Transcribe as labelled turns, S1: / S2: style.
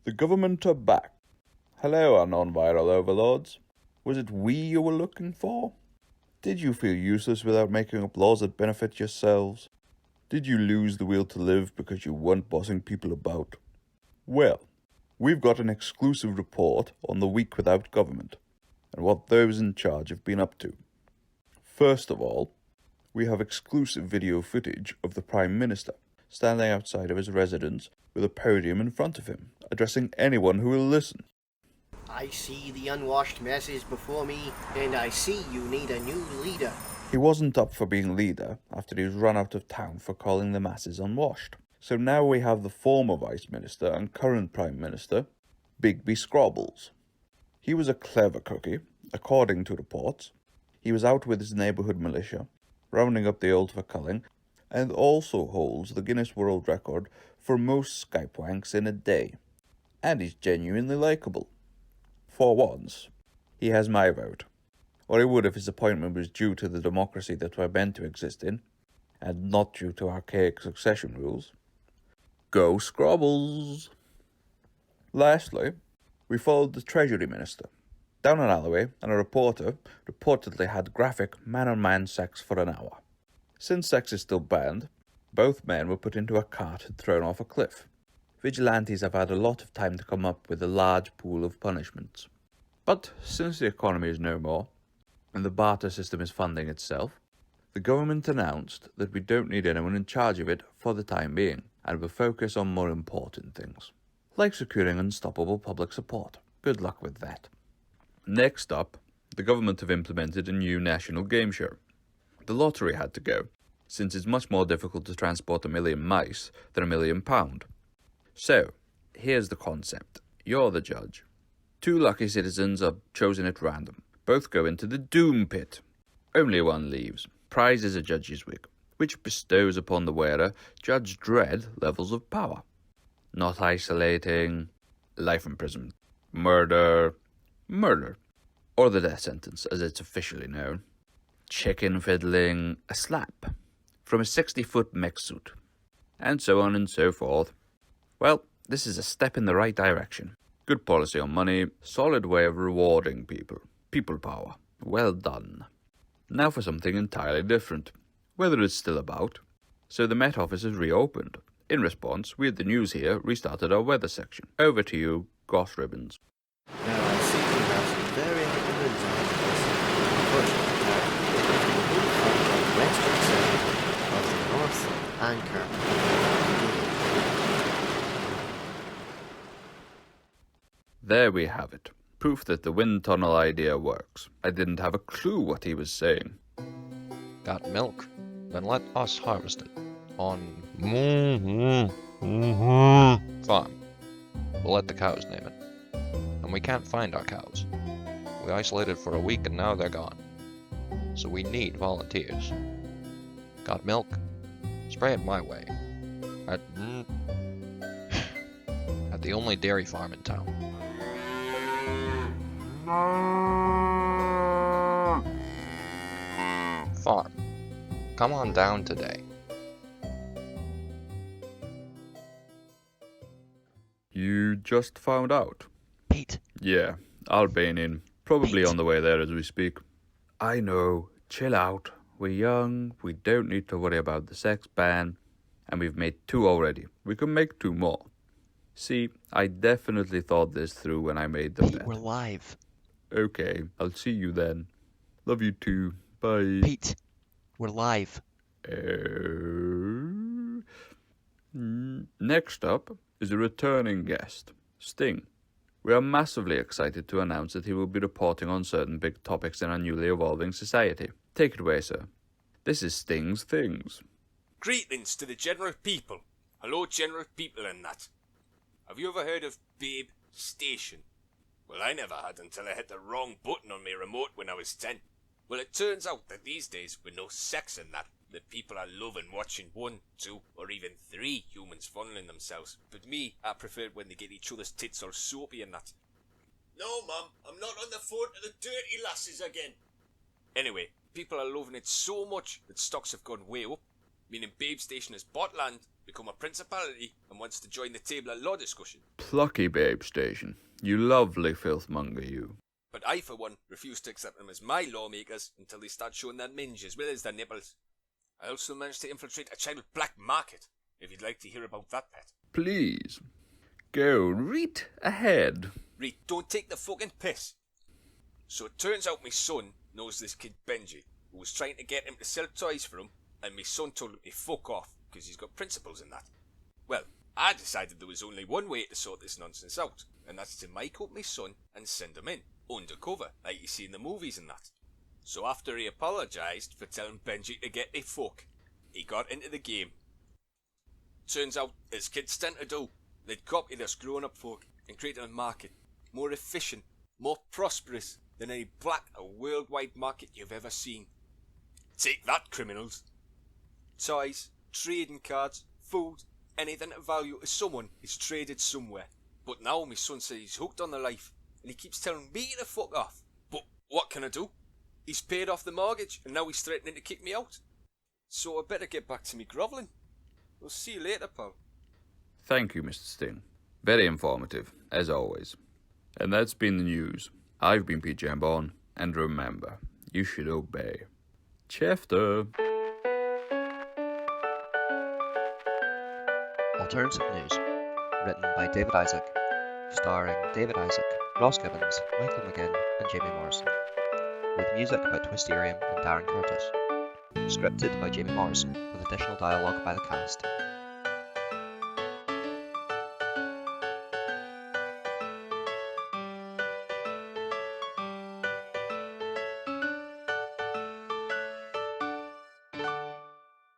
S1: The government are back. Hello, our non-viral overlords. Was it we you were looking for? Did you feel useless without making up laws that benefit yourselves? Did you lose the will to live because you weren't bossing people about? Well, we've got an exclusive report on the week without government and what those in charge have been up to. First of all, we have exclusive video footage of the Prime Minister standing outside of his residence with a podium in front of him, addressing anyone who will listen.
S2: I see the unwashed masses before me, and I see you need a new leader.
S1: He wasn't up for being leader after he was run out of town for calling the masses unwashed. So now we have the former Vice Minister and current Prime Minister, Bigby Scrobbles. He was a clever cookie, according to reports. He was out with his neighbourhood militia, rounding up the old for culling, and also holds the Guinness World Record for most Skype wanks in a day. And he's genuinely likeable. For once, he has my vote. Or he would if his appointment was due to the democracy that we're meant to exist in, and not due to archaic succession rules. Go Scrobbles! Lastly, we followed the Treasury Minister down an alleyway, and a reporter reportedly had graphic man-on-man sex for an hour. Since sex is still banned, both men were put into a cart and thrown off a cliff. Vigilantes have had a lot of time to come up with a large pool of punishments. But since the economy is no more, and the barter system is funding itself, the government announced that we don't need anyone in charge of it for the time being, and will focus on more important things, like securing unstoppable public support. Good luck with that. Next up, the government have implemented a new national game show. The lottery had to go, since it's much more difficult to transport 1 million mice than £1 million. So, here's the concept. You're the judge. 2 lucky citizens are chosen at random. Both go into the doom pit. Only one leaves. Prize is a judge's wig, which bestows upon the wearer Judge Dredd levels of power. Not isolating, life imprisonment, murder, or the death sentence as it's officially known. Chicken fiddling, a slap from a 60-foot mech suit, and so on and so forth. Well, this is a step in the right direction. Good policy on money, solid way of rewarding people. People power. Well done. Now for something entirely different. Weather is still about, so the Met Office is reopened. In response, we at the news here restarted our weather section. Over to you, Goss Ribbons.
S2: Now I see you have some very ribbons on this. From the western side of the North Anchor.
S1: There we have it. Proof that the wind tunnel idea works. I didn't have a clue what he was saying.
S3: Got milk? Then let us harvest it. On farm. We'll let the cows name it. And we can't find our cows. We isolated for a week and now they're gone. So we need volunteers. Got milk? Spray it my way. At the only dairy farm in town. Farm. Come on down today.
S1: You just found out?
S3: Pete.
S1: Yeah, Albanian. Probably
S3: Pete.
S1: on the way there as we speak. I know. Chill out. We're young. We don't need to worry about the sex ban. And we've made 2 already. We can make 2 more. See, I definitely thought this through when I made the
S3: Pete,
S1: bet.
S3: we're live.
S1: Okay, I'll see you then. Love you too. Bye.
S3: Pete, we're live.
S1: Next up is a returning guest, Sting. We are massively excited to announce that he will be reporting on certain big topics in our newly evolving society. Take it away, sir. This is Sting's Things.
S4: Greetings to the general people. Hello, general people and that. Have you ever heard of Babe Station? Well, I never had until I hit the wrong button on my remote when I was 10. Well, it turns out that these days, with no sex in that people are loving watching 1, 2, or even 3 humans fondling themselves. But me, I prefer it when they get each other's tits all soapy and that. No, Mum, I'm not on the phone to the dirty lasses again. Anyway, people are loving it so much that stocks have gone way up, meaning Babe Station has bought land become a principality and wants to join the table of law discussion.
S1: Plucky babe station. You lovely filthmonger, you.
S4: But I, for one, refuse to accept them as my lawmakers until they start showing their minge as well as their nipples. I also managed to infiltrate a child black market, if you'd like to hear about that, pet.
S1: Please. Go right ahead.
S4: Reed, don't take the fucking piss. So it turns out my son knows this kid Benji, who was trying to get him to sell toys for him, and my son told him to fuck off, because he's got principles in that. Well, I decided there was only one way to sort this nonsense out, and that's to mic up my son and send him in, undercover, like you see in the movies and that. So after he apologised for telling Benji to get a fuck, he got into the game. Turns out, as kids tend to do, they'd copied us grown-up folk and created a market more efficient, more prosperous than any black or worldwide market you've ever seen. Take that, criminals. Toys, trading cards, food, anything of value to someone is traded somewhere. But now my son says he's hooked on the life, and he keeps telling me to fuck off. But what can I do? He's paid off the mortgage, and now he's threatening to kick me out. So I better get back to me grovelling. We'll see you later, pal.
S1: Thank you, Mr. Sting. Very informative, as always. And that's been the news. I've been Pete Jambon, and remember, you should obey. Chefter.
S5: Alternative News, written by David Isaac, starring David Isaac, Ross Gibbons, Michael McGinn, and Jamie Morrison, with music by Twisterium and Darren Curtis, scripted by Jamie Morrison, with additional dialogue by the cast.